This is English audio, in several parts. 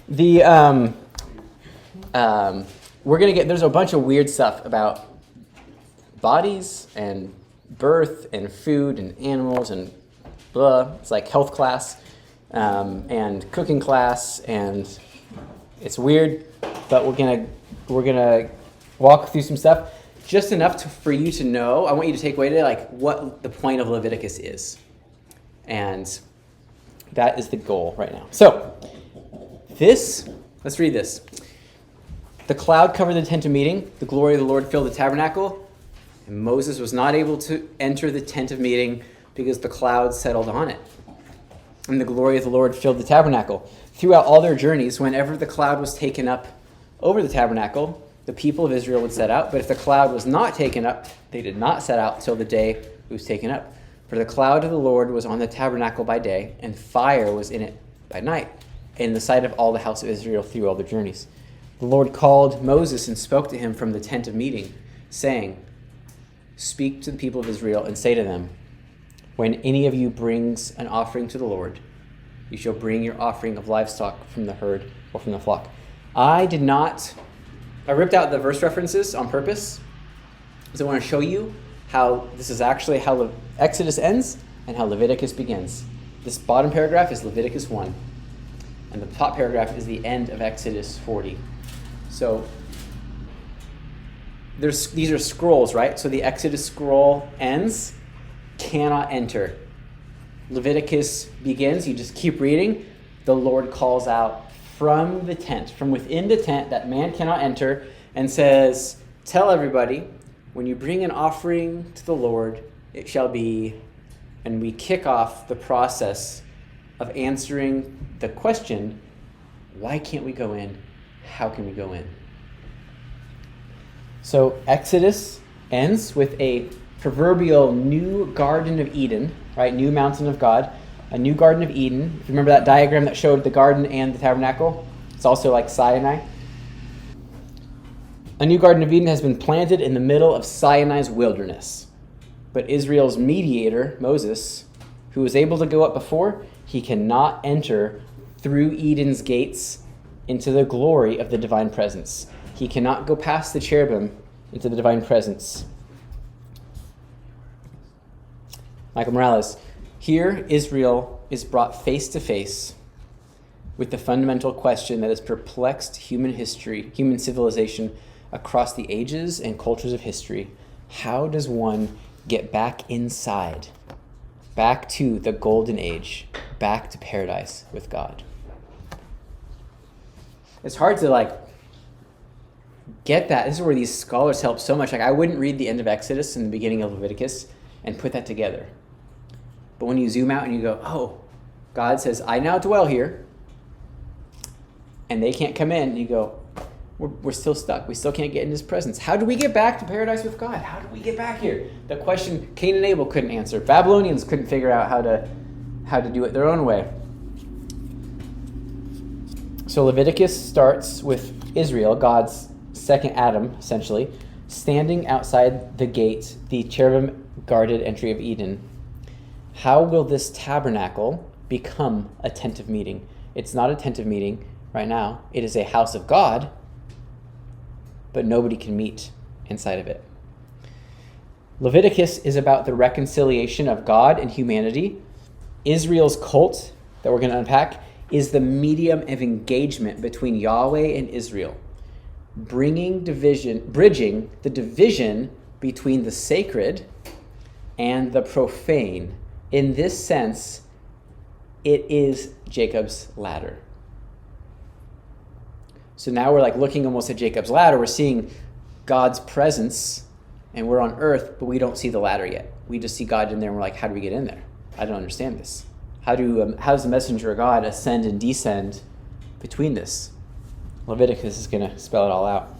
The we're gonna there's a bunch of weird stuff about bodies and birth and food and animals and blah. It's like health class and cooking class, and it's weird, but we're gonna walk through some stuff just enough for you to know. I want you to take away today like what the point of Leviticus is, and that is the goal right now. So let's read this. The cloud covered the tent of meeting. The glory of the Lord filled the tabernacle. And Moses was not able to enter the tent of meeting because the cloud settled on it. And the glory of the Lord filled the tabernacle. Throughout all their journeys, whenever the cloud was taken up over the tabernacle, the people of Israel would set out. But if the cloud was not taken up, they did not set out till the day it was taken up. For the cloud of the Lord was on the tabernacle by day, and fire was in it by night, in the sight of all the house of Israel through all their journeys. The Lord called Moses and spoke to him from the tent of meeting, saying, "Speak to the people of Israel and say to them, when any of you brings an offering to the Lord, you shall bring your offering of livestock from the herd or from the flock." I ripped out the verse references on purpose because I want to show you how this is actually how Exodus ends and how Leviticus begins. This bottom paragraph is Leviticus 1, and the top paragraph is the end of Exodus 40. So these are scrolls, right? So the Exodus scroll ends, cannot enter. Leviticus begins, you just keep reading. The Lord calls out from the tent, from within the tent that man cannot enter, and says, "Tell everybody, when you bring an offering to the Lord, it shall be," and we kick off the process of answering the question, why can't we go in? How can we go in? So Exodus ends with a proverbial new Garden of Eden, right? New mountain of God, a new Garden of Eden. If you remember that diagram that showed the garden and the tabernacle, it's also like Sinai. A new Garden of Eden has been planted in the middle of Sinai's wilderness. But Israel's mediator, Moses, who was able to go up before, he cannot enter through Eden's gates into the glory of the divine presence. He cannot go past the cherubim into the divine presence. Michael Morales. Here, Israel is brought face to face with the fundamental question that has perplexed human history, human civilization across the ages and cultures of history. How does one get back inside, back to the golden age, back to paradise with God? It's hard to get that. This is where these scholars help so much. I wouldn't read the end of Exodus and the beginning of Leviticus and put that together. But when you zoom out and you go, oh, God says, I now dwell here, and they can't come in, and you go, we're still stuck. We still can't get in his presence. How do we get back to paradise with God? How do we get back here? The question Cain and Abel couldn't answer. Babylonians couldn't figure out how to do it their own way. So Leviticus starts with Israel, God's second Adam, essentially, standing outside the gate, the cherubim-guarded entry of Eden. How will this tabernacle become a tent of meeting? It's not a tent of meeting right now. It is a house of God, but nobody can meet inside of it. Leviticus is about the reconciliation of God and humanity. Israel's cult, that we're going to unpack, is the medium of engagement between Yahweh and Israel, bridging the division between the sacred and the profane. In this sense, it is Jacob's ladder. So now we're looking almost at Jacob's ladder. We're seeing God's presence, and we're on earth, but we don't see the ladder yet. We just see God in there, and we're like, how do we get in there? I don't understand this. How does the messenger of God ascend and descend between this? Leviticus is going to spell it all out.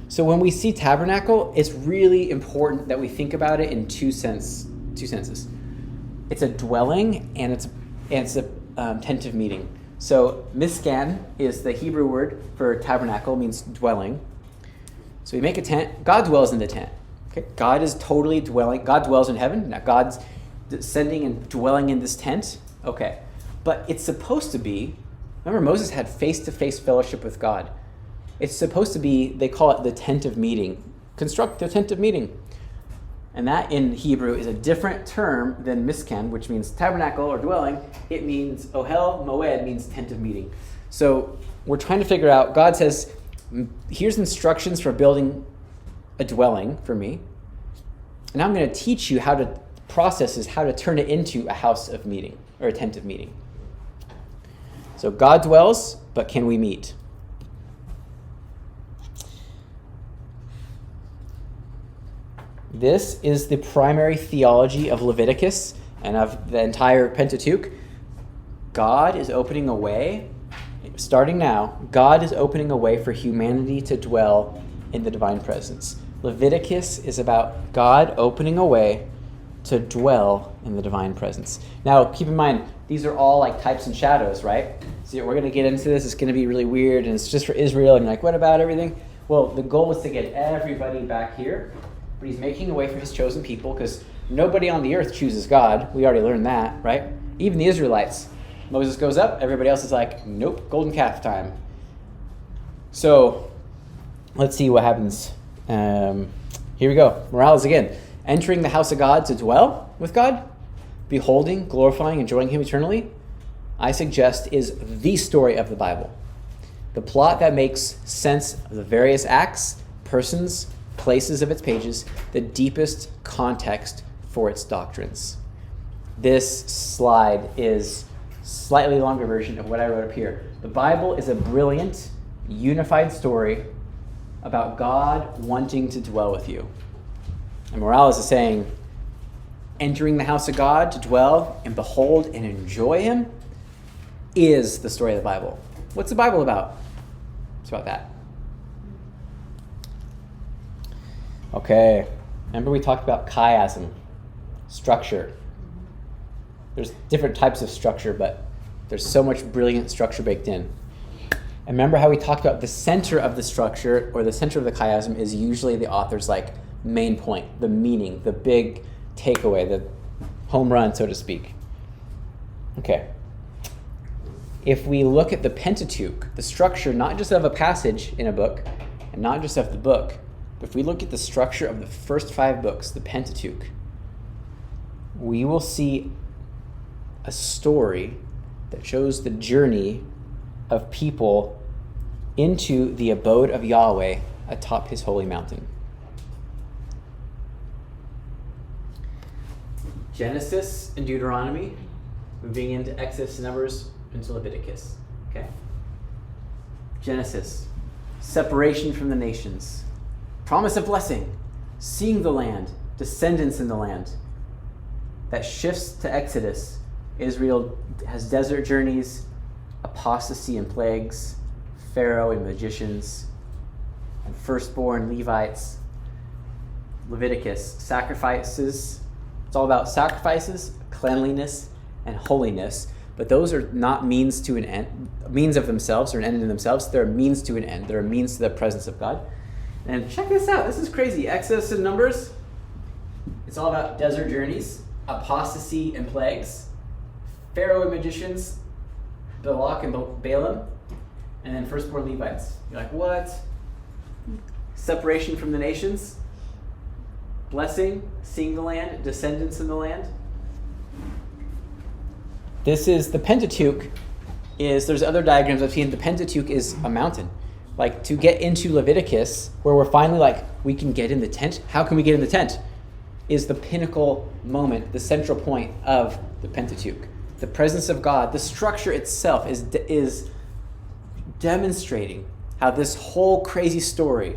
So when we see tabernacle, it's really important that we think about it in two senses. It's a dwelling, and it's a tent of meeting. So miskan is the Hebrew word for tabernacle, means dwelling. So we make a tent. God dwells in the tent. Okay, God is totally dwelling. God dwells in heaven. Now God's descending and dwelling in this tent. Okay, but it's supposed to be Remember, Moses had face-to-face fellowship with God. It's supposed to be, they call it the tent of meeting. Construct the tent of meeting. And that in Hebrew is a different term than miskan, which means tabernacle or dwelling. It means ohel moed, means tent of meeting. So we're trying to figure out, God says, here's instructions for building a dwelling for me. And I'm going to teach you how to turn it into a house of meeting or a tent of meeting. So God dwells, but can we meet? This is the primary theology of Leviticus and of the entire Pentateuch. God is opening a way, starting now, God is opening a way for humanity to dwell in the divine presence. Leviticus is about God opening a way to dwell in the divine presence. Now, keep in mind, these are all like types and shadows, right? So we're going to get into this. It's going to be really weird, and it's just for Israel. And you're like, what about everything? Well, the goal is to get everybody back here. But he's making a way for his chosen people because nobody on the earth chooses God. We already learned that, right? Even the Israelites. Moses goes up. Everybody else is like, nope, golden calf time. So let's see what happens. Here we go. Morales again. Entering the house of God to dwell with God, beholding, glorifying, enjoying him eternally, I suggest is the story of the Bible. The plot that makes sense of the various acts, persons, places of its pages, the deepest context for its doctrines. This slide is a slightly longer version of what I wrote up here. The Bible is a brilliant, unified story about God wanting to dwell with you. And Morales is saying, entering the house of God to dwell and behold and enjoy him is the story of the Bible. What's the Bible about? It's about that. Okay, remember we talked about chiasm, structure. There's different types of structure, but there's so much brilliant structure baked in. And remember how we talked about the center of the structure, or the center of the chiasm, is usually the author's like main point, the meaning, the big takeaway, the home run, so to speak. Okay. If we look at the Pentateuch, the structure not just of a passage in a book, and not just of the book, but if we look at the structure of the first 5 books, the Pentateuch, we will see a story that shows the journey of people into the abode of Yahweh atop his holy mountain. Genesis and Deuteronomy, moving into Exodus, Numbers, into Leviticus. Okay. Genesis, separation from the nations. Promise of blessing, seeing the land, descendants in the land. That shifts to Exodus. Israel has desert journeys, apostasy and plagues, Pharaoh and magicians, and firstborn Levites. Leviticus, sacrifices. It's all about sacrifices, cleanliness, and holiness. But those are not means to an end, means of themselves or an end in themselves. They're a means to an end. They're a means to the presence of God. And check this out. This is crazy. Exodus and Numbers. It's all about desert journeys, apostasy and plagues, Pharaoh and magicians, Balak and Balaam, and then firstborn Levites. You're like, what? Separation from the nations, blessing, seeing the land, descendants in the land. This is the Pentateuch. There's other diagrams I've seen. The Pentateuch is a mountain. Like, to get into Leviticus, where we're finally like, we can get in the tent. How can we get in the tent? Is the pinnacle moment, the central point of the Pentateuch. The presence of God, the structure itself is demonstrating how this whole crazy story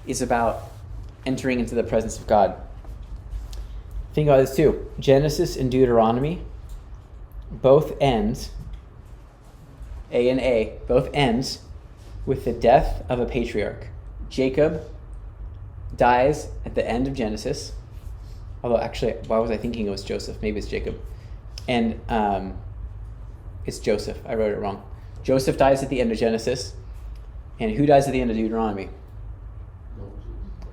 is about entering into the presence of God. Think about this too. Genesis and Deuteronomy both end, A and A, both ends with the death of a patriarch. Jacob dies at the end of Genesis. Although actually, why was I thinking it was Joseph? Maybe it's Jacob. And it's Joseph. I wrote it wrong. Joseph dies at the end of Genesis. And who dies at the end of Deuteronomy?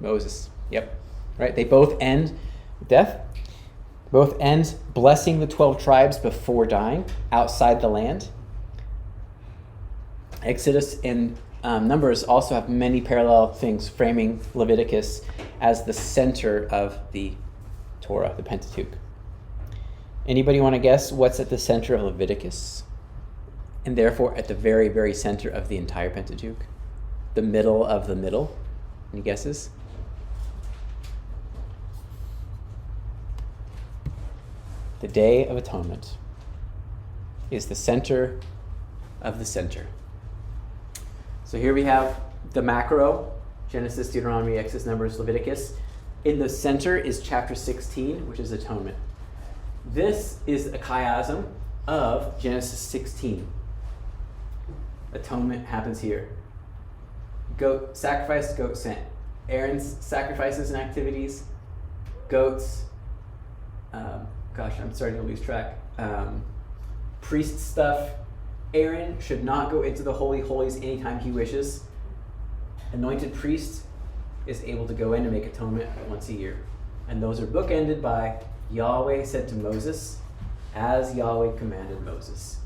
Moses. Yep. Right? They both end with death. Both end blessing the 12 tribes before dying outside the land. Exodus and Numbers also have many parallel things, framing Leviticus as the center of the Torah, the Pentateuch. Anybody want to guess what's at the center of Leviticus? And therefore at the very, very center of the entire Pentateuch? The middle of the middle? Any guesses? The Day of Atonement is the center of the center. So here we have the macro, Genesis, Deuteronomy, Exodus, Numbers, Leviticus. In the center is chapter 16, which is atonement. This is a chiasm of Genesis 16. Atonement happens here. Goat sacrifice, goat sent. Aaron's sacrifices and activities, goats, I'm starting to lose track. Priest stuff. Aaron should not go into the Holy Holies anytime he wishes. Anointed priest is able to go in and make atonement once a year. And those are bookended by Yahweh said to Moses, as Yahweh commanded Moses.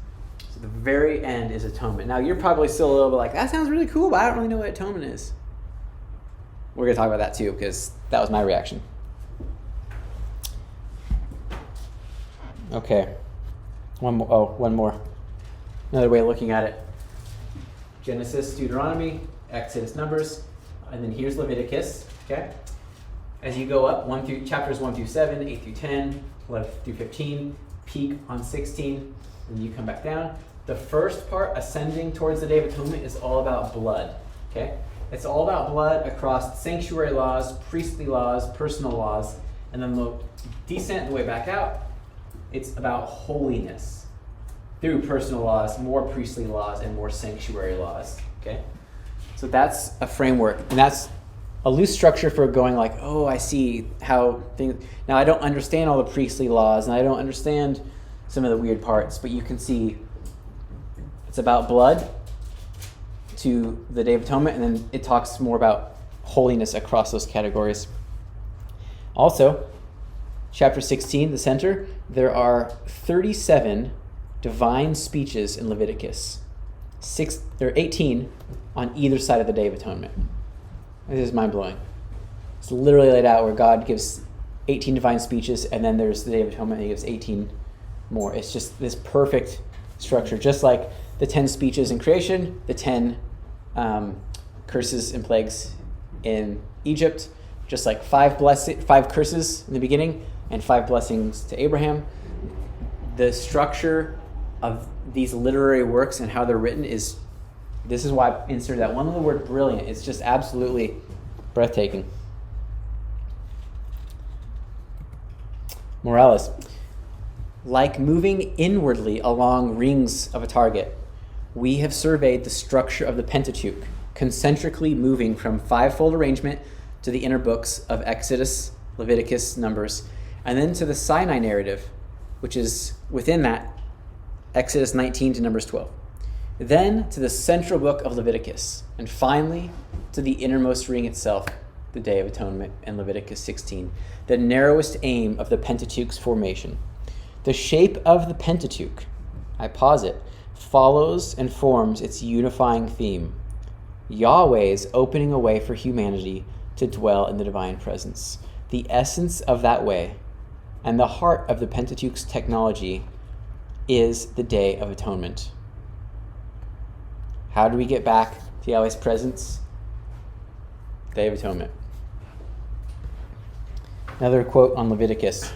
So the very end is atonement. Now you're probably still a little bit like, that sounds really cool, but I don't really know what atonement is. We're going to talk about that too, because that was my reaction. Okay. One more. Another way of looking at it. Genesis, Deuteronomy, Exodus, Numbers, and then here's Leviticus, okay? As you go up, chapters 1 through 7, 8 through 10, 11 through 15, peak on 16, and you come back down. The first part, ascending towards the Day of Atonement, is all about blood, okay? It's all about blood across sanctuary laws, priestly laws, personal laws, and then the descent the way back out, it's about holiness through personal laws, more priestly laws, and more sanctuary laws, okay? So that's a framework, and that's a loose structure for going like, oh, I see how things... Now, I don't understand all the priestly laws, and I don't understand some of the weird parts, but you can see it's about blood to the Day of Atonement, and then it talks more about holiness across those categories. Also, chapter 16, the center, there are 37 divine speeches in Leviticus. There are 18 on either side of the Day of Atonement. This is mind-blowing. It's literally laid out where God gives 18 divine speeches, and then there's the Day of Atonement, and he gives 18 more. It's just this perfect structure, just like the 10 speeches in creation, the 10 curses and plagues in Egypt, just like 5 curses in the beginning and 5 blessings to Abraham. The structure of these literary works and how they're written this is why I inserted that one little word, brilliant. It's just absolutely breathtaking. Morales. Like moving inwardly along rings of a target, we have surveyed the structure of the Pentateuch, concentrically moving from 5-fold arrangement to the inner books of Exodus, Leviticus, Numbers, and then to the Sinai narrative, which is within that, Exodus 19 to Numbers 12. Then to the central book of Leviticus, and finally to the innermost ring itself, the Day of Atonement, and Leviticus 16, the narrowest aim of the Pentateuch's formation. The shape of the Pentateuch, I posit, follows and forms its unifying theme. Yahweh's opening a way for humanity to dwell in the divine presence. The essence of that way and the heart of the Pentateuch's technology is the Day of Atonement. How do we get back to Yahweh's presence? Day of Atonement. Another quote on Leviticus.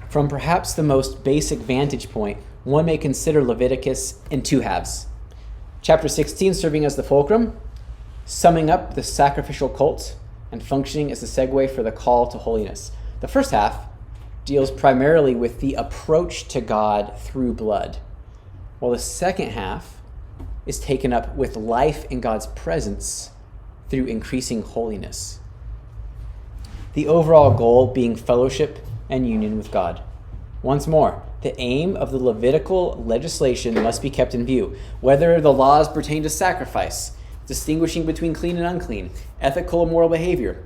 From perhaps the most basic vantage point, one may consider Leviticus in 2 halves. Chapter 16 serving as the fulcrum, summing up the sacrificial cult, and functioning as the segue for the call to holiness. The first half deals primarily with the approach to God through blood, while the second half is taken up with life in God's presence through increasing holiness. The overall goal being fellowship and union with God. Once more, the aim of the Levitical legislation must be kept in view, whether the laws pertain to sacrifice, distinguishing between clean and unclean, ethical and moral behavior.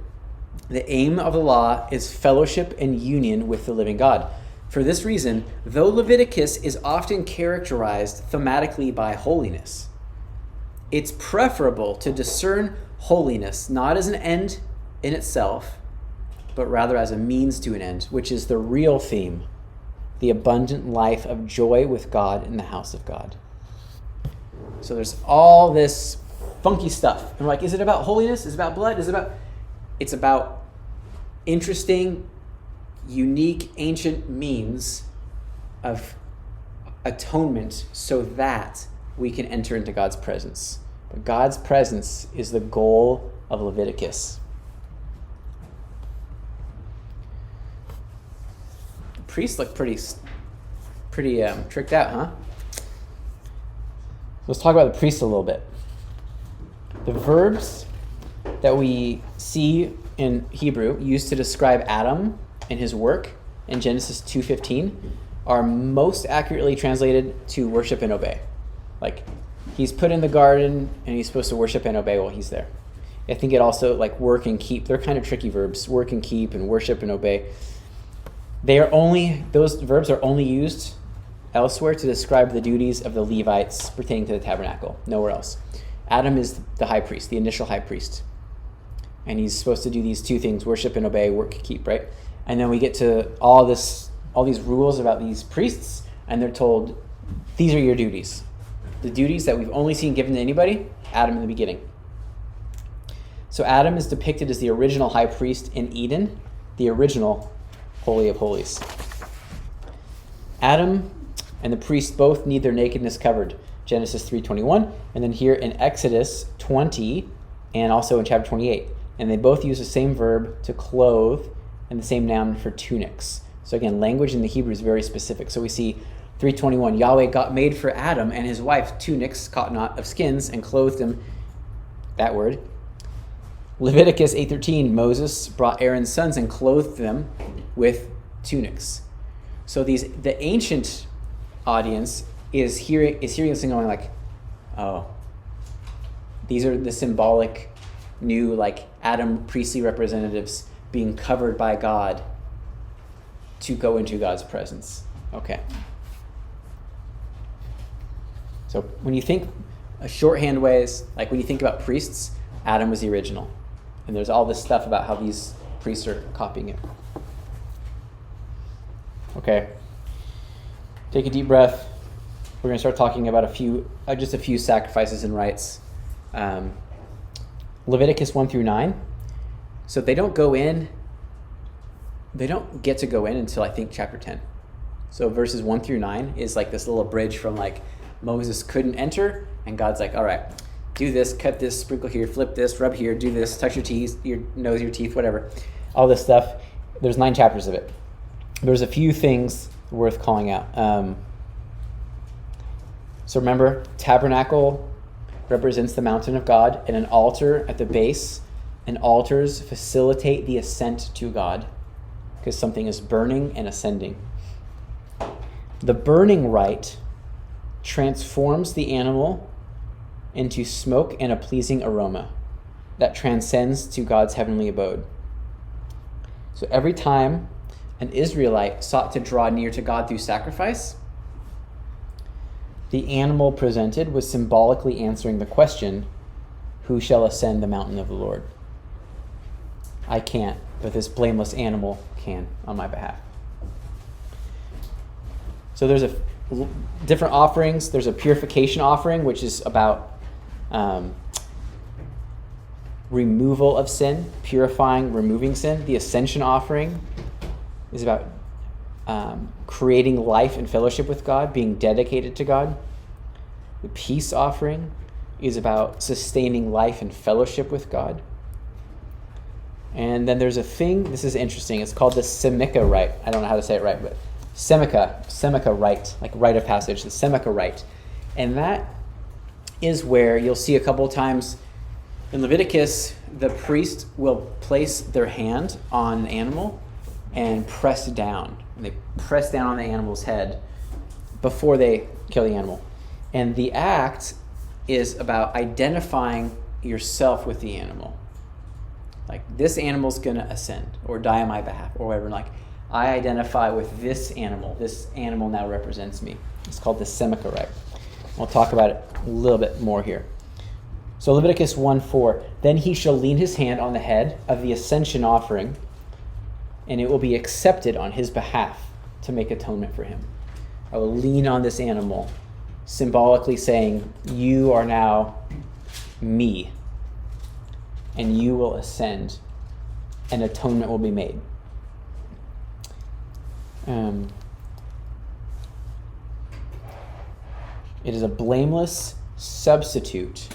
The aim of the law is fellowship and union with the living God. For this reason, though Leviticus is often characterized thematically by holiness, it's preferable to discern holiness not as an end in itself, but rather as a means to an end, which is the real theme, the abundant life of joy with God in the house of God. So there's all this funky stuff. And we're like, is it about holiness? Is it about blood? It's about interesting, unique, ancient means of atonement so that we can enter into God's presence. But God's presence is the goal of Leviticus. The priests look pretty tricked out, huh? Let's talk about the priests a little bit. The verbs that we see in Hebrew used to describe Adam and his work in Genesis 2:15 are most accurately translated to worship and obey. Like, he's put in the garden and he's supposed to worship and obey while he's there. I think it also, like, work and keep, they're kind of tricky verbs. Work and keep and worship and obey. Those verbs are only used elsewhere to describe the duties of the Levites pertaining to the tabernacle, nowhere else. Adam is the high priest, the initial high priest. And he's supposed to do these two things, worship and obey, work, keep, right? And then we get to all these rules about these priests, and they're told, these are your duties. The duties that we've only seen given to anybody, Adam in the beginning. So Adam is depicted as the original high priest in Eden, the original Holy of Holies. Adam and the priest both need their nakedness covered, Genesis 3:21, and then here in Exodus 20, and also in chapter 28. And they both use the same verb to clothe and the same noun for tunics. So again, language in the Hebrew is very specific. So we see 3:21, Yahweh made for Adam and his wife tunics, caught of skins, and clothed him, that word. Leviticus 8:13, Moses brought Aaron's sons and clothed them with tunics. So the ancient audience is hearing this and going like, oh, these are the symbolic new, like, Adam priestly representatives being covered by God to go into God's presence. Okay. So when you think shorthand ways, like when you think about priests, Adam was the original. And there's all this stuff about how these priests are copying it. Okay. Take a deep breath. We're going to start talking about just a few sacrifices and rites. Leviticus 1-9. So they don't get to go in until I think chapter 10. So verses 1-9 is like this little bridge from like Moses couldn't enter, and God's like, all right, do this, cut this, sprinkle here, flip this, rub here, do this, touch your teeth, your nose, your teeth, whatever. All this stuff. There's 9 chapters of it. There's a few things worth calling out. So remember, tabernacle represents the mountain of God, and an altar at the base, and altars facilitate the ascent to God because something is burning and ascending. The burning rite transforms the animal into smoke and a pleasing aroma that transcends to God's heavenly abode. So every time an Israelite sought to draw near to God through sacrifice, the animal presented was symbolically answering the question, who shall ascend the mountain of the Lord? I can't, but this blameless animal can on my behalf. So there's different offerings. There's a purification offering, which is about removal of sin, purifying, removing sin. The ascension offering is about creating life and fellowship with God, being dedicated to God. The peace offering is about sustaining life and fellowship with God. And then there's a thing, this is interesting, it's called the Semicha rite. I don't know how to say it right, but Semicha rite, like rite of passage, the Semicha rite. And that is where you'll see a couple of times in Leviticus, the priest will place their hand on an animal and press down. And they press down on the animal's head before they kill the animal. And the act is about identifying yourself with the animal. Like, this animal's going to ascend or die on my behalf or whatever. Like, I identify with this animal. This animal now represents me. It's called the Semicha rite. We'll talk about it a little bit more here. So Leviticus 1:4, then he shall lean his hand on the head of the ascension offering, and it will be accepted on his behalf to make atonement for him. I will lean on this animal, symbolically saying, you are now me, and you will ascend, and atonement will be made. It is a blameless substitute,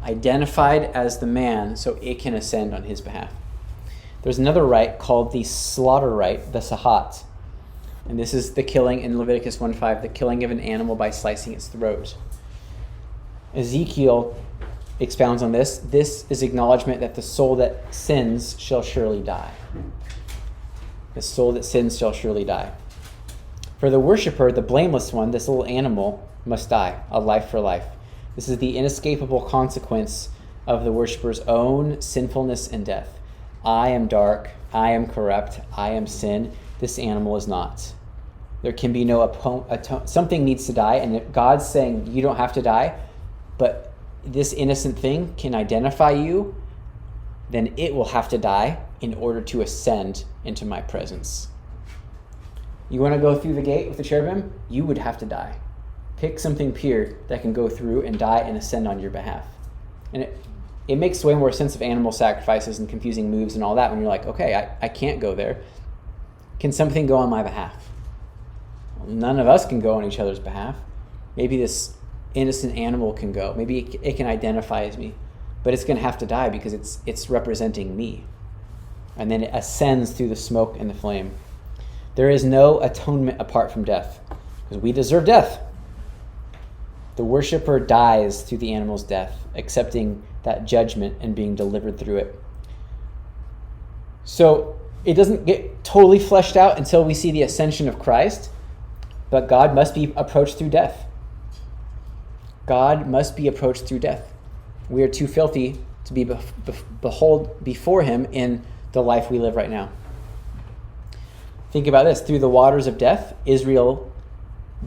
identified as the man, so it can ascend on his behalf. There's another rite called the slaughter rite, the sahat. And this is the killing in Leviticus 1:5, the killing of an animal by slicing its throat. Ezekiel expounds on this. This is acknowledgement that the soul that sins shall surely die. The soul that sins shall surely die. For the worshiper, the blameless one, this little animal must die, a life for life. This is the inescapable consequence of the worshiper's own sinfulness and death. I am dark, I am corrupt, I am sin. This animal is not. There can be no something needs to die, and if God's saying you don't have to die, but this innocent thing can identify you, then it will have to die in order to ascend into my presence. You want to go through the gate with the cherubim? You would have to die. Pick something pure that can go through and die and ascend on your behalf. And it makes way more sense of animal sacrifices and confusing moves and all that when you're like, okay, I can't go there. Can something go on my behalf? Well, none of us can go on each other's behalf. Maybe this innocent animal can go. Maybe it can identify as me. But it's going to have to die because it's representing me. And then it ascends through the smoke and the flame. There is no atonement apart from death, because we deserve death. The worshiper dies through the animal's death, accepting that judgment and being delivered through it. So it doesn't get totally fleshed out until we see the ascension of Christ, but God must be approached through death. God must be approached through death. We are too filthy to be behold before him in the life we live right now. Think about this. Through the waters of death, Israel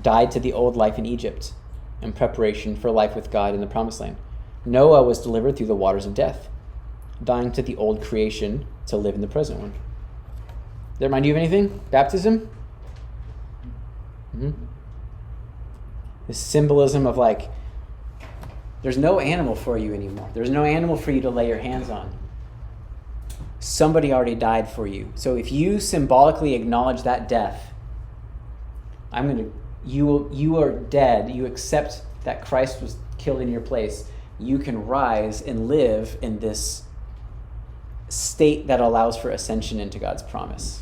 died to the old life in Egypt in preparation for life with God in the Promised Land. Noah was delivered through the waters of death, dying to the old creation to live in the present one. Does that remind you of anything? Baptism? Mm-hmm. The symbolism of like, there's no animal for you anymore. There's no animal for you to lay your hands on. Somebody already died for you. So if you symbolically acknowledge that death, you are dead. You accept that Christ was killed in your place. You can rise and live in this state that allows for ascension into God's promise.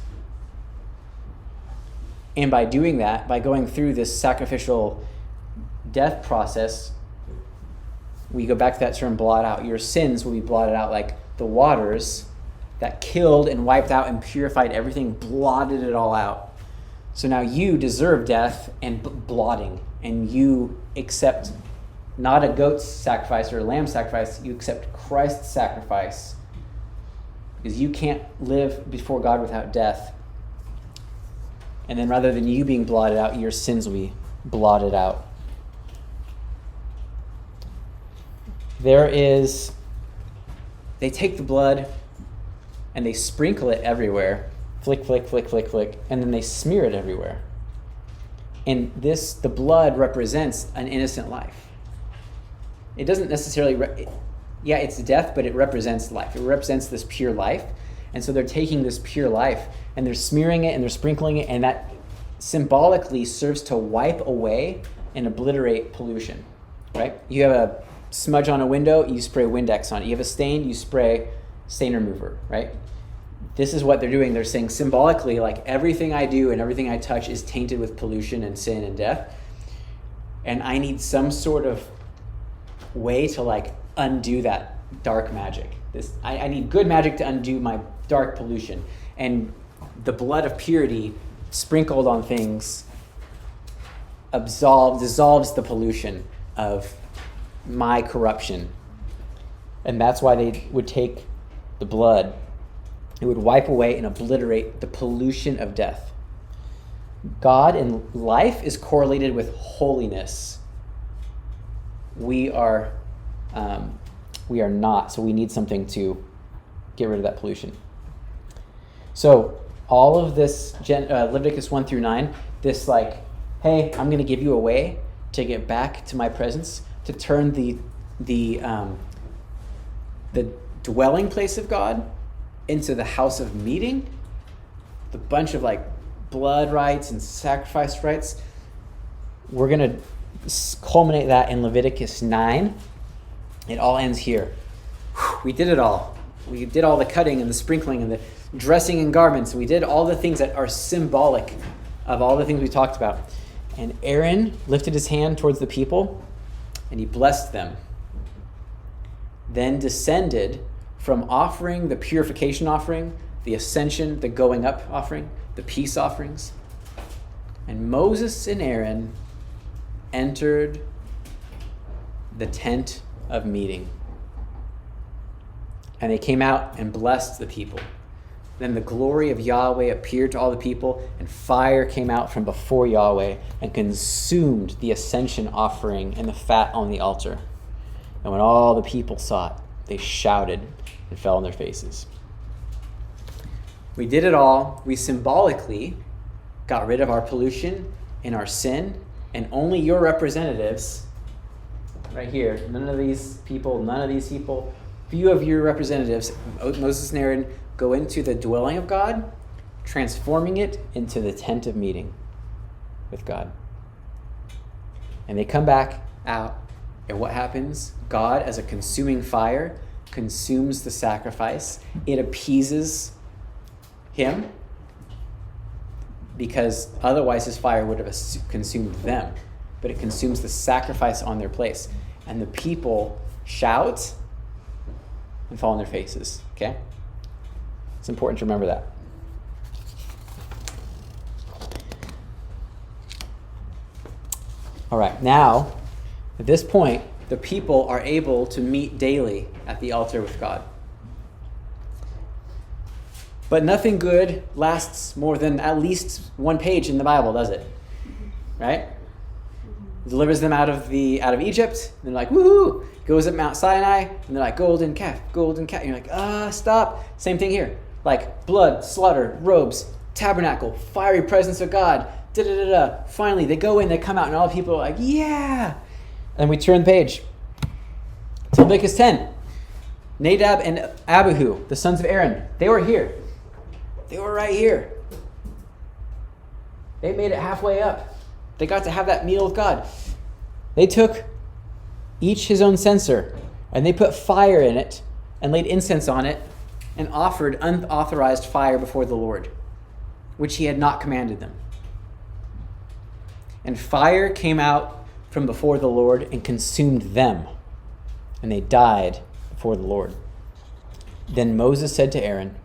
And by doing that, by going through this sacrificial death process, we go back to that term, blot out. Your sins will be blotted out like the waters that killed and wiped out and purified everything, blotted it all out. So now you deserve death and blotting, and you accept not a goat's sacrifice or a lamb sacrifice, you accept Christ's sacrifice, because you can't live before God without death. And then rather than you being blotted out, your sins will be blotted out. They take the blood and they sprinkle it everywhere. Flick, flick, flick, flick, flick. And then they smear it everywhere. And the blood represents an innocent life. It doesn't necessarily, it's death, but it represents life. It represents this pure life. And so they're taking this pure life and they're smearing it and they're sprinkling it, and that symbolically serves to wipe away and obliterate pollution, right? You have a smudge on a window, you spray Windex on it. You have a stain, you spray stain remover, right? This is what they're doing. They're saying symbolically, like, everything I do and everything I touch is tainted with pollution and sin and death. And I need some sort of way to like undo that dark magic. I need good magic to undo my dark pollution. And the blood of purity sprinkled on things dissolves the pollution of my corruption. And that's why they would take the blood. It would wipe away and obliterate the pollution of death. God in life is correlated with holiness. We are We are not. So we need something to get rid of that pollution. So all of this, Leviticus 1 through 9, this like, hey, I'm going to give you a way to get back to my presence, to turn the dwelling place of God into the house of meeting, the bunch of like blood rites and sacrifice rites. We're going to culminate that in Leviticus 9. It all ends here. We did it all. We did all the cutting and the sprinkling and the dressing in garments. We did all the things that are symbolic of all the things we talked about. And Aaron lifted his hand towards the people and he blessed them. Then descended from offering the purification offering, the ascension, the going up offering, the peace offerings. And Moses and Aaron entered the tent of meeting. And they came out and blessed the people. Then the glory of Yahweh appeared to all the people, and fire came out from before Yahweh and consumed the ascension offering and the fat on the altar. And when all the people saw it, they shouted and fell on their faces. We did it all. We symbolically got rid of our pollution and our sin, and only your representatives, right here, none of these people, few of your representatives, Moses and Aaron, go into the dwelling of God, transforming it into the tent of meeting with God. And they come back out, and what happens? God, as a consuming fire, consumes the sacrifice. It appeases him, because otherwise his fire would have consumed them. But it consumes the sacrifice on their place. And the people shout and fall on their faces, okay? It's important to remember that. All right, now, at this point, the people are able to meet daily at the altar with God. But nothing good lasts more than at least one page in the Bible, does it? Right? Delivers them out of Egypt. And they're like, woohoo! Goes up Mount Sinai, and they're like, golden calf. And you're like, stop. Same thing here. Like blood, slaughter, robes, tabernacle, fiery presence of God. Da-da-da-da. Finally, they go in, they come out, and all the people are like, yeah! And we turn the page to Leviticus 10. Nadab and Abihu, the sons of Aaron, they were here. They were right here. They made it halfway up. They got to have that meal with God. They took each his own censer, and they put fire in it, and laid incense on it, and offered unauthorized fire before the Lord, which he had not commanded them. And fire came out from before the Lord and consumed them, and they died before the Lord. Then Moses said to Aaron,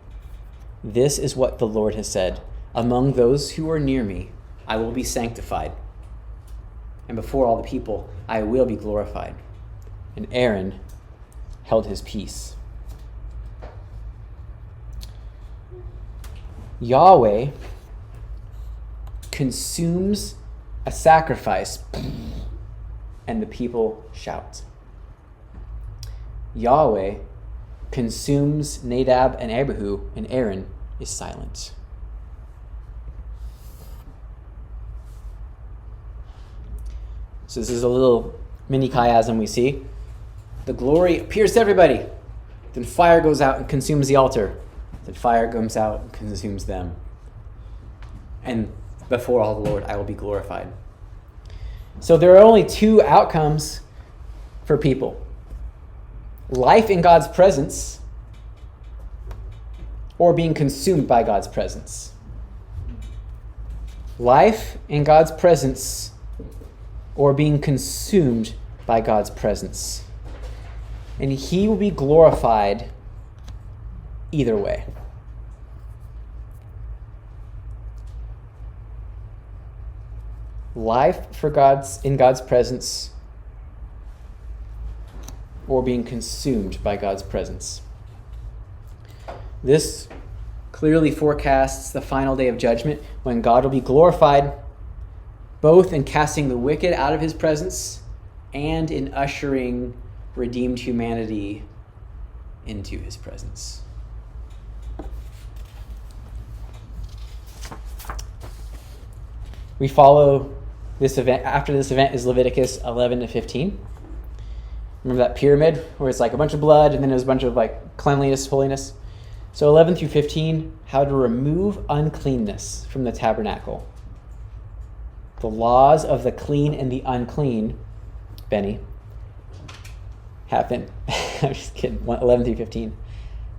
"This is what the Lord has said. Among those who are near me, I will be sanctified, and before all the people, I will be glorified." And Aaron held his peace. Yahweh consumes a sacrifice, and the people shout. Yahweh consumes Nadab and Abihu, and Aaron is silent. So this is a little mini chiasm we see. The glory appears to everybody. Then fire goes out and consumes the altar. Then fire comes out and consumes them. And before all the Lord, I will be glorified. So there are only two outcomes for people. Life in God's presence, or being consumed by God's presence. Life in God's presence, or being consumed by God's presence. And he will be glorified either way. Life in God's presence, or being consumed by God's presence. This clearly forecasts the final day of judgment, when God will be glorified both in casting the wicked out of his presence and in ushering redeemed humanity into his presence. We follow this event. After this event is Leviticus 11 to 15. Remember that pyramid where it's like a bunch of blood and then there's a bunch of like cleanliness, holiness? So 11 through 15, how to remove uncleanness from the tabernacle. The laws of the clean and the unclean, Benny, happen. I'm just kidding. 11 through 15.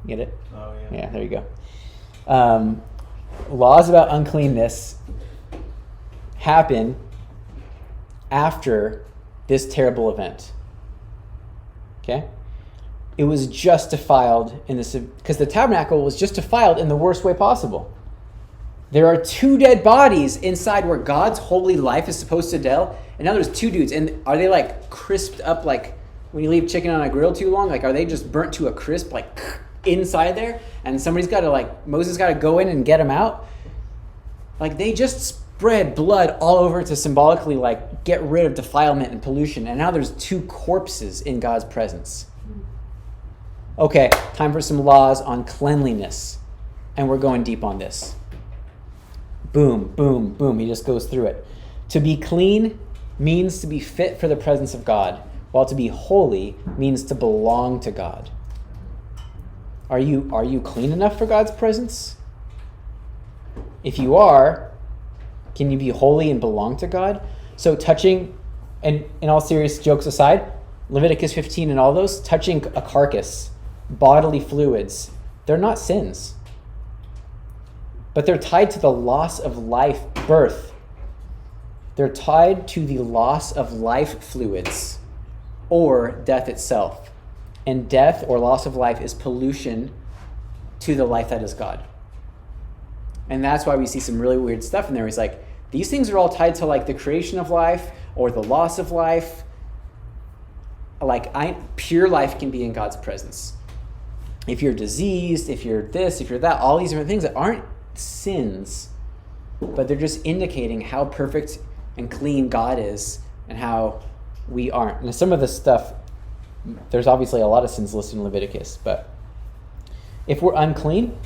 Get it? Oh, yeah. Yeah, there you go. Laws about uncleanness happen after this terrible event. Okay? It was just defiled in this, because the tabernacle was just defiled in the worst way possible. There are 2 dead bodies inside where God's holy life is supposed to dwell, and now there's 2 dudes. And are they like crisped up, like when you leave chicken on a grill too long? Like, are they just burnt to a crisp, like inside there? And somebody's got to, like, Moses got to go in and get them out? Like, they just spread blood all over to symbolically, like, get rid of defilement and pollution. And now there's 2 corpses in God's presence. Okay, time for some laws on cleanliness. And we're going deep on this. Boom, boom, boom. He just goes through it. To be clean means to be fit for the presence of God, while to be holy means to belong to God. Are you clean enough for God's presence? If you are, can you be holy and belong to God? So touching, and in all serious jokes aside, Leviticus 15 and all those, touching a carcass, bodily fluids, they're not sins. But they're tied to the loss of life, birth. They're tied to the loss of life fluids or death itself. And death or loss of life is pollution to the life that is God. And that's why we see some really weird stuff in there. He's like, these things are all tied to like the creation of life or the loss of life. Like pure life can be in God's presence. If you're diseased, if you're this, if you're that, all these different things that aren't sins, but they're just indicating how perfect and clean God is and how we aren't. And some of this stuff, there's obviously a lot of sins listed in Leviticus, but if we're unclean,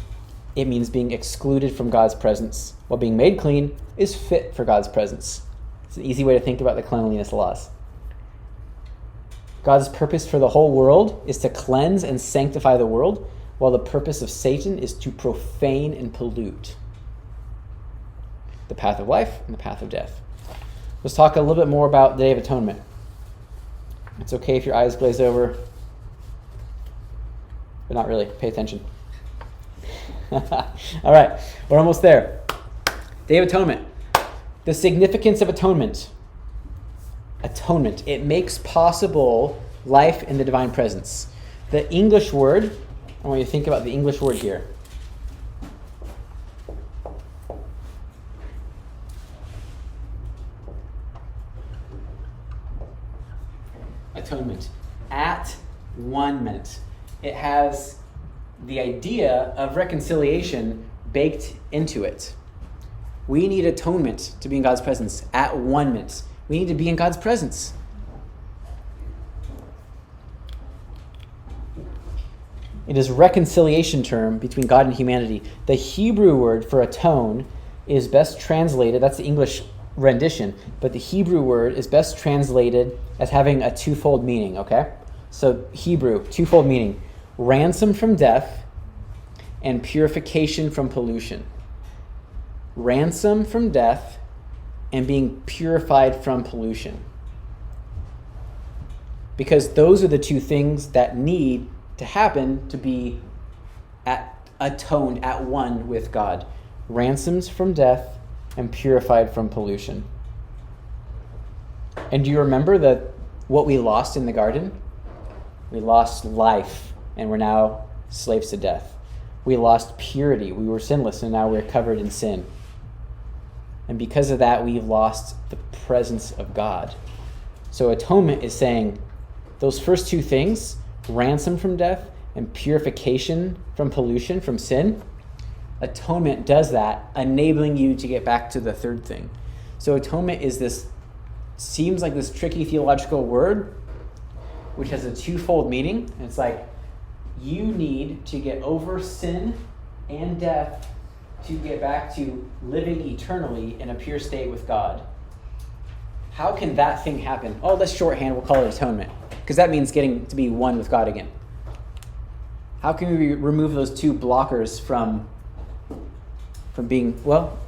it means being excluded from God's presence, while being made clean is fit for God's presence. It's an easy way to think about the cleanliness laws. God's purpose for the whole world is to cleanse and sanctify the world, while the purpose of Satan is to profane and pollute the path of life and the path of death. Let's talk a little bit more about the Day of Atonement. It's okay if your eyes glaze over, but not really. Pay attention. All right, we're almost there. Day of Atonement. The significance of atonement. Atonement. It makes possible life in the divine presence. The English word, I want you to think about the English word here. Atonement. At one minute. It has the idea of reconciliation baked into it. We need atonement to be in God's presence at 1 minute. We need to be in God's presence. It is a reconciliation term between God and humanity. The Hebrew word for atone is best translated, that's the English rendition, but the Hebrew word is best translated as having a twofold meaning, okay? So Hebrew, twofold meaning: ransom from death and purification from pollution. Ransom from death and being purified from pollution. Because those are the two things that need to happen to be atoned at one with God. Ransomed from death and purified from pollution. And do you remember what we lost in the garden? We lost life, and we're now slaves to death. We lost purity. We were sinless, and now we're covered in sin. And because of that, we've lost the presence of God. So atonement is saying those first two things, ransom from death and purification from pollution, from sin, atonement does that, enabling you to get back to the third thing. So atonement is this, seems like this tricky theological word, which has a twofold meaning. And it's like, you need to get over sin and death to get back to living eternally in a pure state with God. How can that thing happen? Oh, let's shorthand, we'll call it atonement, because that means getting to be one with God again. How can we remove those two blockers from being, well,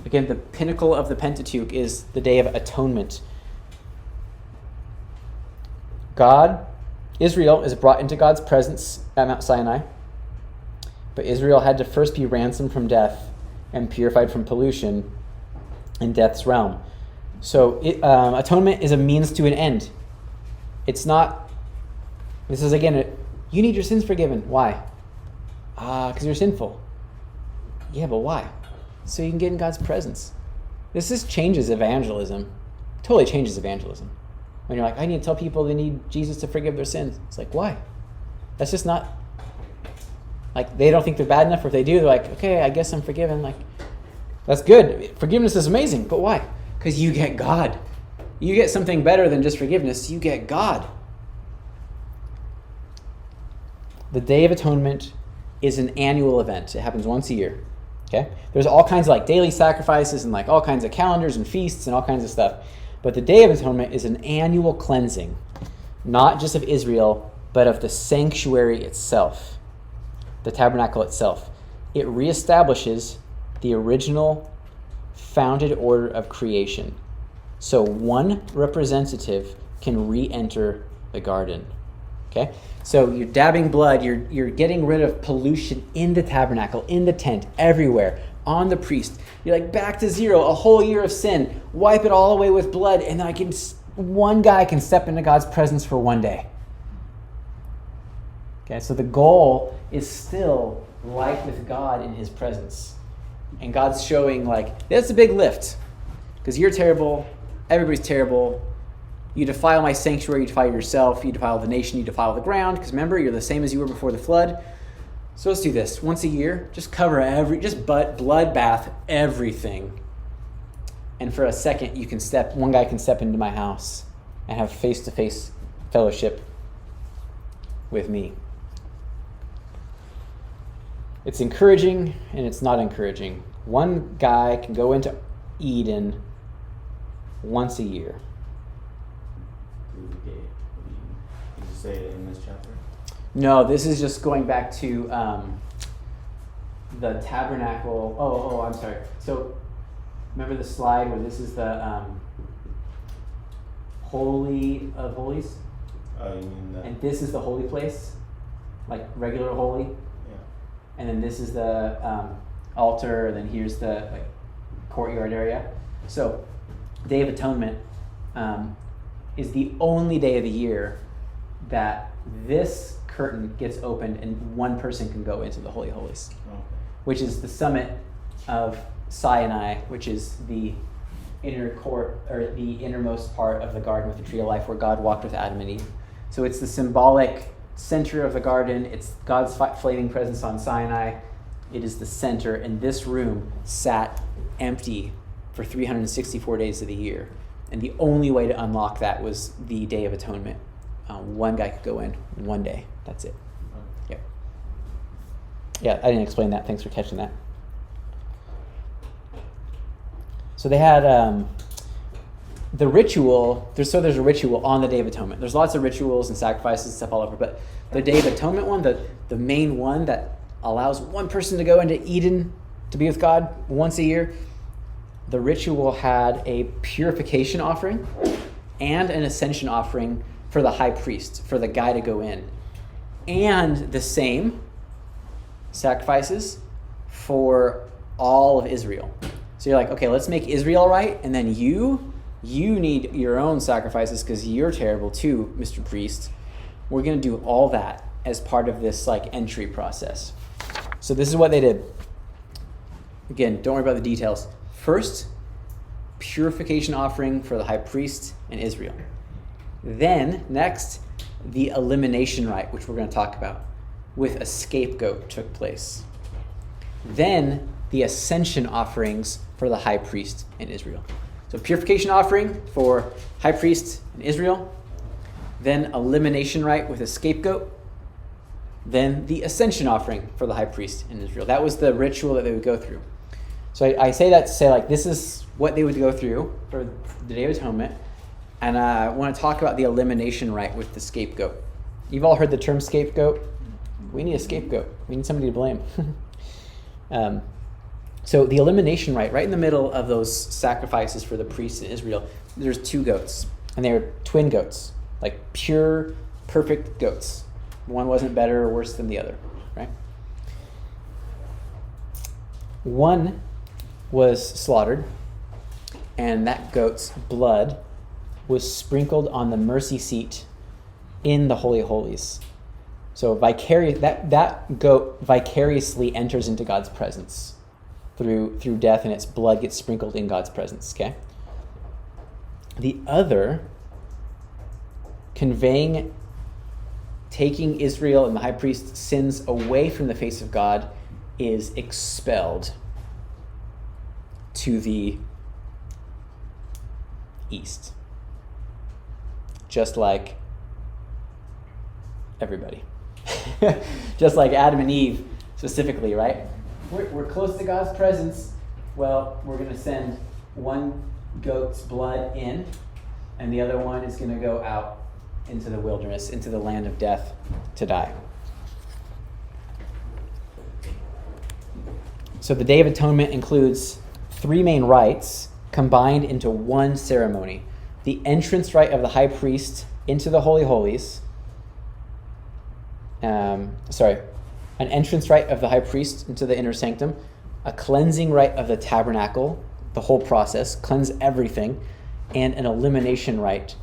again, the pinnacle of the Pentateuch is the Day of Atonement. Israel is brought into God's presence at Mount Sinai, but Israel had to first be ransomed from death and purified from pollution in death's realm. So atonement is a means to an end. It's not, this is again, you need your sins forgiven. Why? Because you're sinful. Yeah, but why? So you can get in God's presence. This just changes evangelism. Totally changes evangelism. When you're like, I need to tell people they need Jesus to forgive their sins. It's like, why? That's just not, like, they don't think they're bad enough, or if they do, they're like, okay, I guess I'm forgiven. Like, that's good. Forgiveness is amazing, but why? Because you get God. You get something better than just forgiveness. You get God. The Day of Atonement is an annual event. It happens once a year. Okay? There's all kinds of like daily sacrifices and like all kinds of calendars and feasts and all kinds of stuff. But the Day of Atonement is an annual cleansing, not just of Israel, but of the sanctuary itself, the tabernacle itself. It reestablishes the original founded order of creation. So one representative can re-enter the garden. Okay? So you're dabbing blood, you're getting rid of pollution in the tabernacle, in the tent, everywhere, on the priest. You're like back to zero, a whole year of sin, wipe it all away with blood, and then one guy can step into God's presence for one day. Okay, so the goal is still life with God in his presence. And God's showing like, that's a big lift, because you're terrible, everybody's terrible. You defile my sanctuary, you defile yourself, you defile the nation, you defile the ground, because remember, you're the same as you were before the flood. So let's do this. Once a year, just cover blood bath everything. And for a second, one guy can step into my house and have face-to-face fellowship with me. It's encouraging and it's not encouraging. One guy can go into Eden once a year. Did you say it in this chapter? No, this is just going back to the tabernacle. Oh, I'm sorry. So remember the slide where this is the Holy of Holies? Oh, you mean that? And this is the holy place, like regular holy. Yeah. And then this is the altar, and then here's the courtyard area. So Day of Atonement is the only day of the year that this curtain gets opened and one person can go into the Holy of Holies, which is the summit of Sinai, which is the inner court, or the innermost part of the garden with the tree of life where God walked with Adam and Eve. So it's the symbolic center of the garden. It's God's flaming presence on Sinai. It is the center, and this room sat empty for 364 days of the year. And the only way to unlock that was the Day of Atonement. One guy could go in one day. That's it. Yep. Yeah, I didn't explain that. Thanks for catching that. So they had the ritual. There's a ritual on the Day of Atonement. There's lots of rituals and sacrifices and stuff all over, but the Day of Atonement one, the main one that allows one person to go into Eden to be with God once a year, the ritual had a purification offering and an ascension offering for the high priest, for the guy to go in. And the same sacrifices for all of Israel. So you're like, okay, let's make Israel right, and then you need your own sacrifices because you're terrible too, Mr. Priest. We're going to do all that as part of this entry process. So this is what they did. Again, don't worry about the details. First, purification offering for the high priest and Israel. Then, next, the elimination rite, which we're going to talk about, with a scapegoat took place. Then, the ascension offerings for the high priest and Israel. So, purification offering for high priest and Israel. then elimination rite with a scapegoat, then the ascension offering for the high priest in Israel. That was the ritual that they would go through. So I say that to say, like, this is what they would go through for the Day of Atonement, and I want to talk about the elimination rite with the scapegoat. You've all heard the term scapegoat. We need a scapegoat. We need somebody to blame. So the elimination rite, right in the middle of those sacrifices for the priests in Israel, there's 2 goats, and they're twin goats, like pure, perfect goats. One wasn't better or worse than the other, right? One was slaughtered, and that goat's blood was sprinkled on the mercy seat in the Holy of Holies. So that goat vicariously enters into God's presence through death, and its blood gets sprinkled in God's presence, okay? The other, taking Israel and the high priest's sins away from the face of God, is expelled to the east. Just like everybody. Just like Adam and Eve specifically, right? We're close to God's presence. Well, we're going to send one goat's blood in, and the other one is going to go out into the wilderness, into the land of death to die. So the Day of Atonement includes 3 main rites combined into one ceremony. The entrance rite of the high priest into the Holy Holies. An entrance rite of the high priest into the inner sanctum. A cleansing rite of the tabernacle, the whole process, cleanse everything. And an elimination rite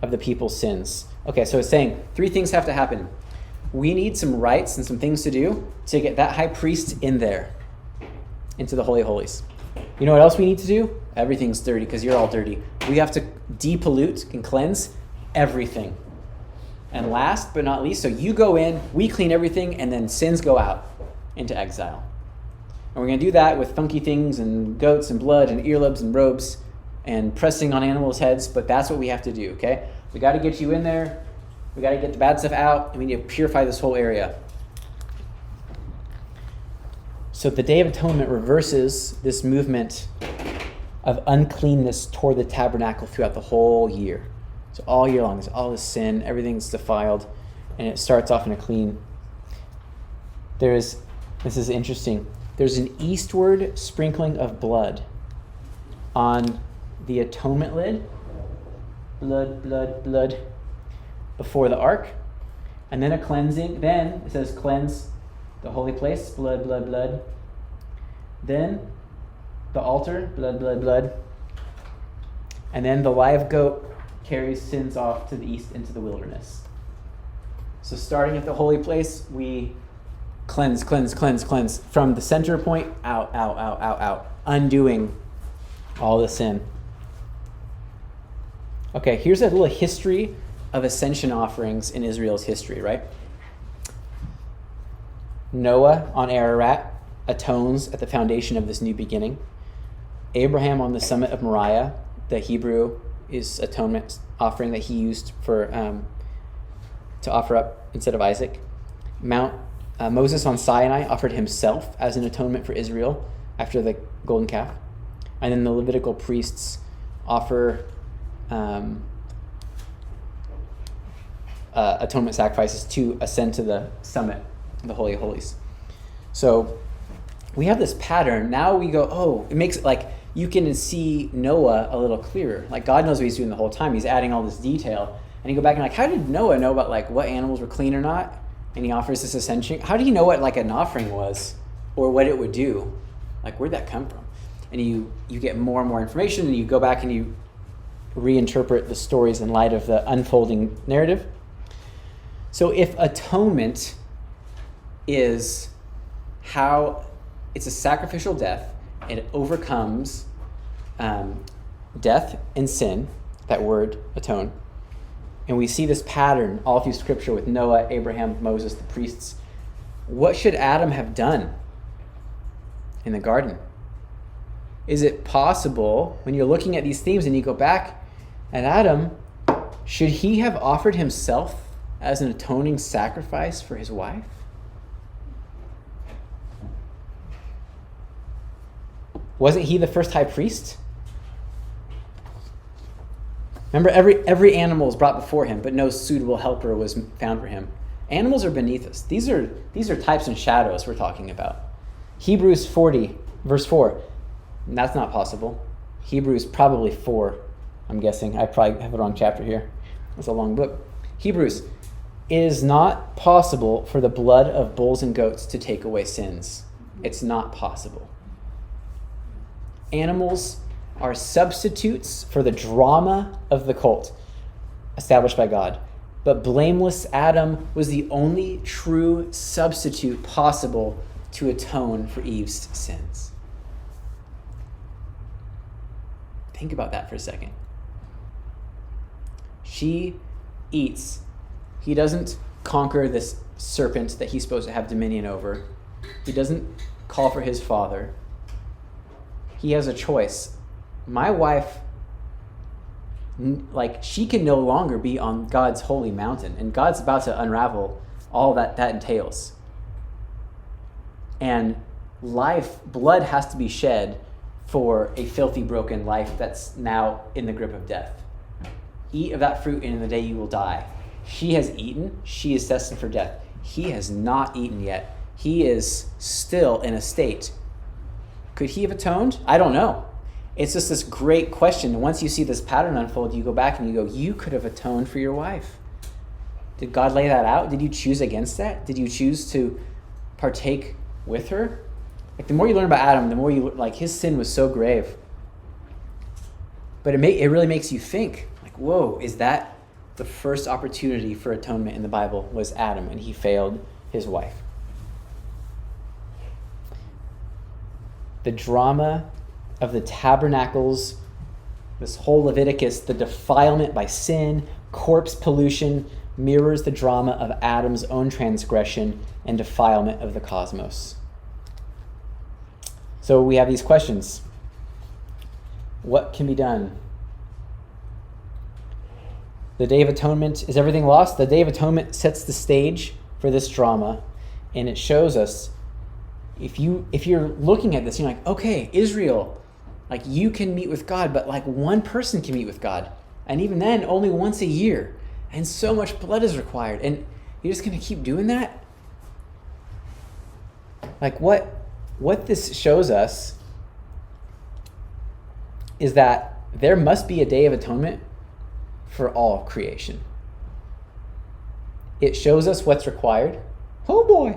of the people's sins. Okay, so it's saying 3 things have to happen. We need some rites and some things to do to get that high priest in there, into the Holy of Holies. You know what else we need to do? Everything's dirty because you're all dirty. We have to depollute and cleanse everything. And last but not least, so you go in, we clean everything, and then sins go out into exile. And we're going to do that with funky things and goats and blood and earlobes and robes and pressing on animals' heads, but that's what we have to do, okay? We got to get you in there, we got to get the bad stuff out, and we need to purify this whole area. So the Day of Atonement reverses this movement of uncleanness toward the tabernacle throughout the whole year. So all year long, there's all this sin, everything's defiled, and it starts off in a clean. This is interesting, there's an eastward sprinkling of blood on the atonement lid, blood, before the ark, and then a cleansing. Then it says cleanse the holy place, blood. Then the altar, blood. And then the live goat carries sins off to the east into the wilderness. So starting at the holy place, we cleanse from the center point out, undoing all the sin. Okay, here's a little history of ascension offerings in Israel's history, right? Noah on Ararat atones at the foundation of this new beginning. Abraham on the summit of Moriah, the Hebrew is atonement offering that he used for to offer up instead of Isaac. Moses on Sinai offered himself as an atonement for Israel after the golden calf. And then the Levitical priests offer atonement sacrifices to ascend to the summit, the Holy of Holies. So we have this pattern. Now we go, oh, it makes it like you can see Noah a little clearer. Like God knows what he's doing the whole time. He's adding all this detail. And you go back and like, how did Noah know about like what animals were clean or not? And he offers this ascension. How did he know what like an offering was or what it would do? Like where'd that come from? And you get more and more information, and you go back and you reinterpret the stories in light of the unfolding narrative. So if atonement is how it's a sacrificial death, and it overcomes death and sin, that word atone, and we see this pattern all through Scripture with Noah, Abraham, Moses, the priests, what should Adam have done in the garden? Is it possible, when you're looking at these themes and you go back at Adam, should he have offered himself as an atoning sacrifice for his wife? Wasn't he the first high priest? Remember, every animal was brought before him, but no suitable helper was found for him. Animals are beneath us. These are types and shadows we're talking about. Hebrews 40, verse 4. That's not possible. Hebrews probably 4, I'm guessing. I probably have the wrong chapter here. It's a long book. Hebrews. It is not possible for the blood of bulls and goats to take away sins. It's not possible. Animals are substitutes for the drama of the cult established by God. But blameless Adam was the only true substitute possible to atone for Eve's sins. Think about that for a second. She eats. He doesn't conquer this serpent that he's supposed to have dominion over. He doesn't call for his father. He has a choice. My wife, she can no longer be on God's holy mountain, and God's about to unravel all that entails. And blood has to be shed for a filthy, broken life that's now in the grip of death. Eat of that fruit, and in the day you will die. She has eaten. She is destined for death. He has not eaten yet. He is still in a state. Could he have atoned? I don't know. It's just this great question. Once you see this pattern unfold, you go back and you go, you could have atoned for your wife. Did God lay that out? Did you choose against that? Did you choose to partake with her? The more you learn about Adam, the more you, his sin was so grave. But it really makes you think, whoa, is that the first opportunity for atonement in the Bible was Adam, and he failed his wife. The drama of the tabernacles, this whole Leviticus, the defilement by sin, corpse pollution, mirrors the drama of Adam's own transgression and defilement of the cosmos. So we have these questions. What can be done? The Day of Atonement, is everything lost? The Day of Atonement sets the stage for this drama, and it shows us, if you're looking at this, you're like, okay, Israel, you can meet with God, but one person can meet with God. And even then, only once a year. And so much blood is required. And you're just going to keep doing that? What this shows us is that there must be a Day of Atonement for all creation. It shows us what's required. Oh boy!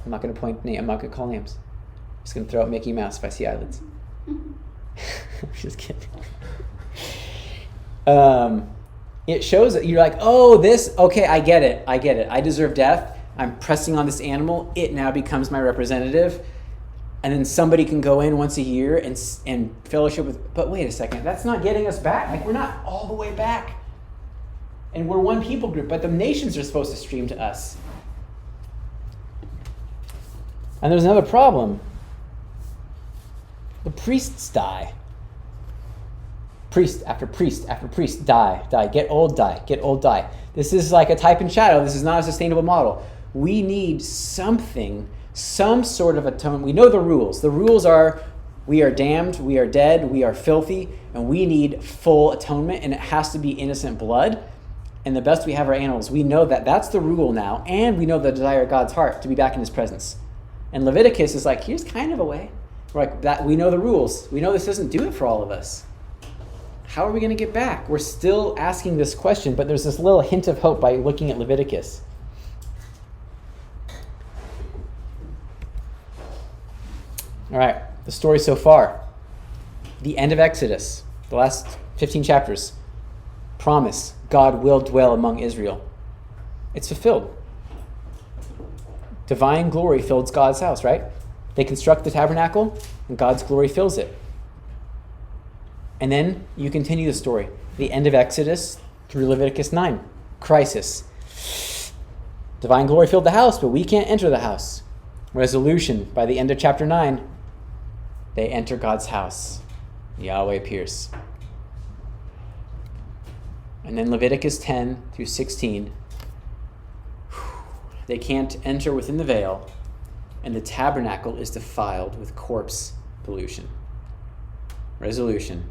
I'm not going to point name. I'm not going to call names. I'm just going to throw out Mickey Mouse if I see eyelids. I'm just kidding. It shows that you're like, oh, this, okay, I get it. I deserve death. I'm pressing on this animal. It now becomes my representative. And then somebody can go in once a year and fellowship with, but wait a second, that's not getting us back. We're not all the way back. And we're one people group, but the nations are supposed to stream to us. And there's another problem. The priests die. Priest after priest after priest die. Get old, die. Get old, die. This is like a type and shadow. This is not a sustainable model. We need something, some sort of atonement. We know the rules. The rules are, we are damned, we are dead, we are filthy, and we need full atonement, and it has to be innocent blood. And the best we have are animals. We know that that's the rule now, and we know the desire of God's heart to be back in his presence. And Leviticus is here's kind of a way. We're that we know the rules. We know this doesn't do it for all of us. How are we going to get back? We're still asking this question, but there's this little hint of hope by looking at Leviticus. All right, the story so far. The end of Exodus, the last 15 chapters. Promise, God will dwell among Israel. It's fulfilled. Divine glory fills God's house, right? They construct the tabernacle, and God's glory fills it. And then you continue the story. The end of Exodus through Leviticus 9. Crisis. Divine glory filled the house, but we can't enter the house. Resolution. By the end of chapter 9, they enter God's house. Yahweh appears. And then Leviticus 10 through 16. They can't enter within the veil, and the tabernacle is defiled with corpse pollution. Resolution.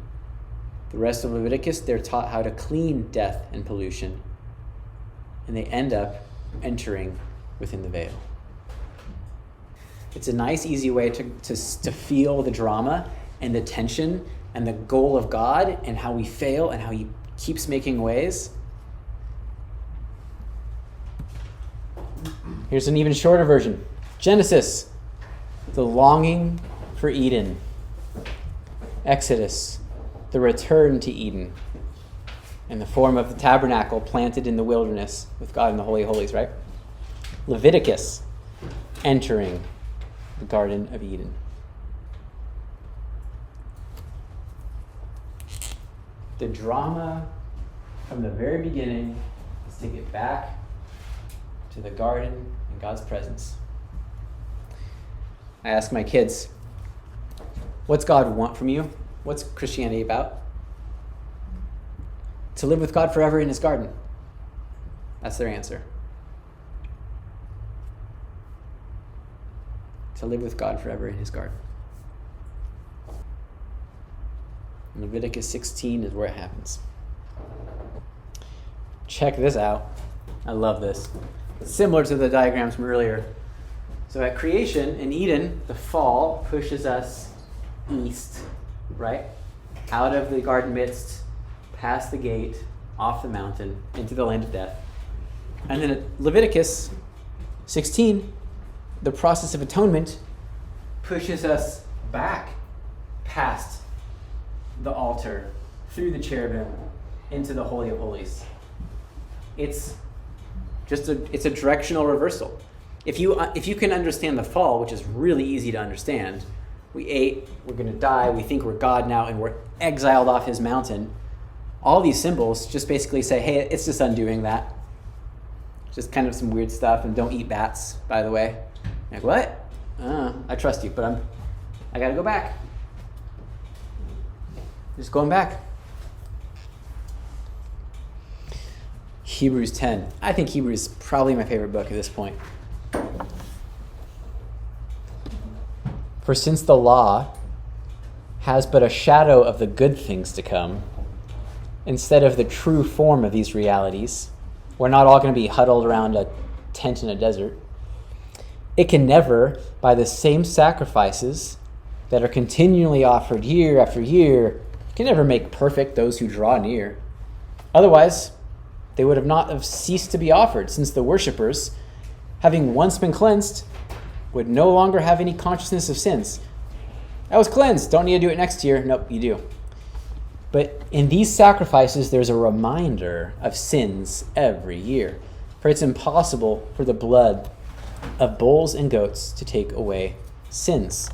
The rest of Leviticus, they're taught how to clean death and pollution, and they end up entering within the veil. It's a nice, easy way to feel the drama and the tension and the goal of God and how we fail and how he keeps making ways. Here's an even shorter version. Genesis, the longing for Eden. Exodus, the return to Eden in the form of the tabernacle planted in the wilderness with God in the Holy of Holies, right? Leviticus, entering the Garden of Eden. The drama from the very beginning is to get back to the garden and God's presence. I ask my kids, what's God want from you? What's Christianity about? To live with God forever in his garden. That's their answer. To live with God forever in his garden. Leviticus 16 is where it happens. Check this out. I love this. It's similar to the diagrams from earlier. So at creation, in Eden, the fall pushes us east, right? Out of the garden midst, past the gate, off the mountain, into the land of death. And then at Leviticus 16, the process of atonement pushes us back past the altar, through the cherubim, into the Holy of Holies. It's a directional reversal. If you can understand the fall, which is really easy to understand, we ate, we're going to die, we think we're God now, and we're exiled off his mountain. All these symbols just basically say, hey, it's just undoing that. Just kind of some weird stuff, and don't eat bats, by the way. Like, what? I trust you, but I got to go back. Just going back. Hebrews 10. I think Hebrews is probably my favorite book at this point. For since the law has but a shadow of the good things to come, instead of the true form of these realities, we're not all going to be huddled around a tent in a desert. It can never, by the same sacrifices that are continually offered year after year, can never make perfect those who draw near. Otherwise, they would have not have ceased to be offered, since the worshippers, having once been cleansed, would no longer have any consciousness of sins. I was cleansed. Don't need to do it next year. Nope, you do. But in these sacrifices, there's a reminder of sins every year. For it's impossible for the blood of bulls and goats to take away sins.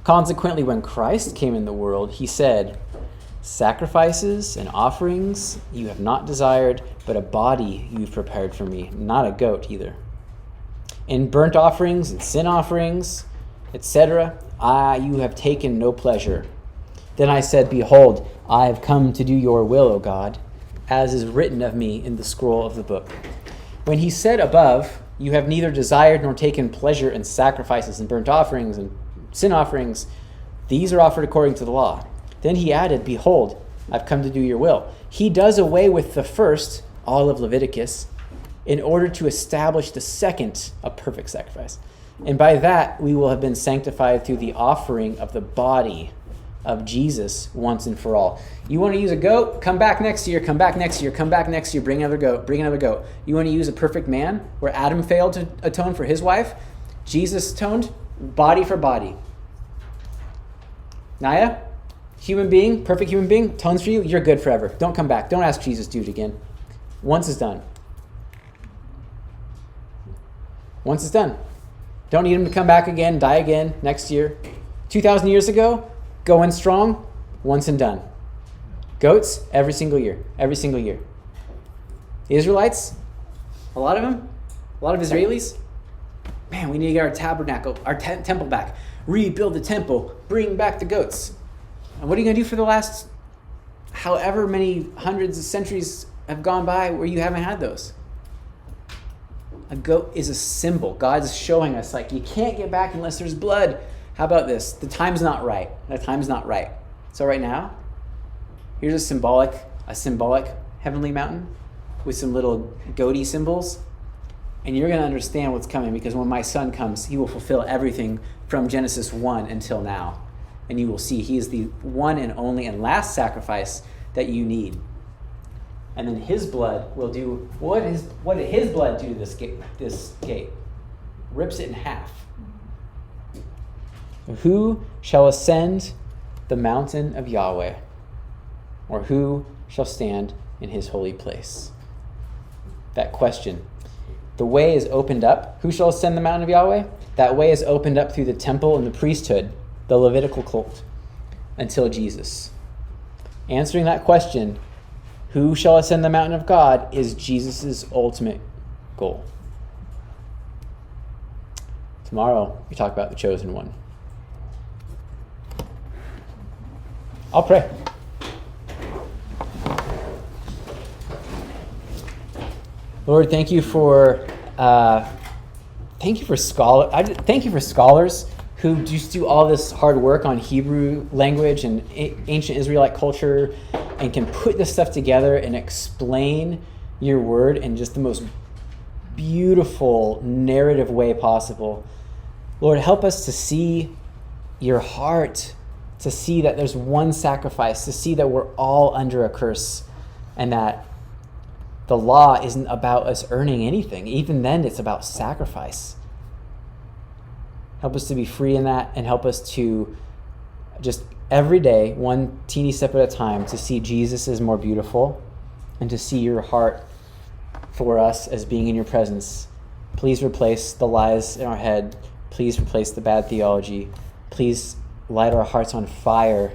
Consequently, when Christ came in the world, he said, sacrifices and offerings you have not desired, but a body you've prepared for me, not a goat either. In burnt offerings and sin offerings, etc., you have taken no pleasure. Then I said, behold, I have come to do your will, O God, as is written of me in the scroll of the book. When he said above, you have neither desired nor taken pleasure in sacrifices and burnt offerings and sin offerings, these are offered according to the law. Then he added, behold, I've come to do your will. He does away with the first, all of Leviticus, in order to establish the second, a perfect sacrifice. And by that, we will have been sanctified through the offering of the body of Jesus once and for all. You want to use a goat? Come back next year, come back next year, come back next year, bring another goat, bring another goat. You want to use a perfect man, where Adam failed to atone for his wife? Jesus atoned, body for body. Naya? Human being, perfect human being, atones for you, you're good forever. Don't come back. Don't ask Jesus to do it again. Once it's done. Once it's done. Don't need him to come back again, die again next year. 2,000 years ago, going strong, once and done. Goats, every single year. Every single year. The Israelites, a lot of them, a lot of Israelis, man, we need to get our tabernacle, our temple back. Rebuild the temple, bring back the goats. And what are you going to do for the last however many hundreds of centuries have gone by where you haven't had those. A goat is a symbol. God's showing us, like, you can't get back unless there's blood. How about this? The time's not right. The time's not right. So right now, here's a symbolic heavenly mountain with some little goaty symbols. And you're going to understand what's coming, because when my son comes, he will fulfill everything from Genesis 1 until now. And you will see he is the one and only and last sacrifice that you need. And then his blood will do, what did his blood do to this gate? Rips it in half. Who shall ascend the mountain of Yahweh? Or who shall stand in his holy place? That question. The way is opened up. Who shall ascend the mountain of Yahweh? That way is opened up through the temple and the priesthood, the Levitical cult, until Jesus. Answering that question, who shall ascend the mountain of God, is Jesus' ultimate goal. Tomorrow, we talk about the chosen one. I'll pray. Lord, thank you for scholars who just do all this hard work on Hebrew language and ancient Israelite culture and can put this stuff together and explain your word in just the most beautiful narrative way possible. Lord, help us to see your heart, to see that there's one sacrifice, to see that we're all under a curse, and that the law isn't about us earning anything. Even then, it's about sacrifice. Help us to be free in that, and help us to just every day, one teeny step at a time, to see Jesus as more beautiful and to see your heart for us as being in your presence. Please replace the lies in our head. Please replace the bad theology. Please light our hearts on fire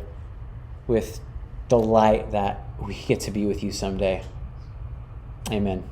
with delight that we get to be with you someday. Amen.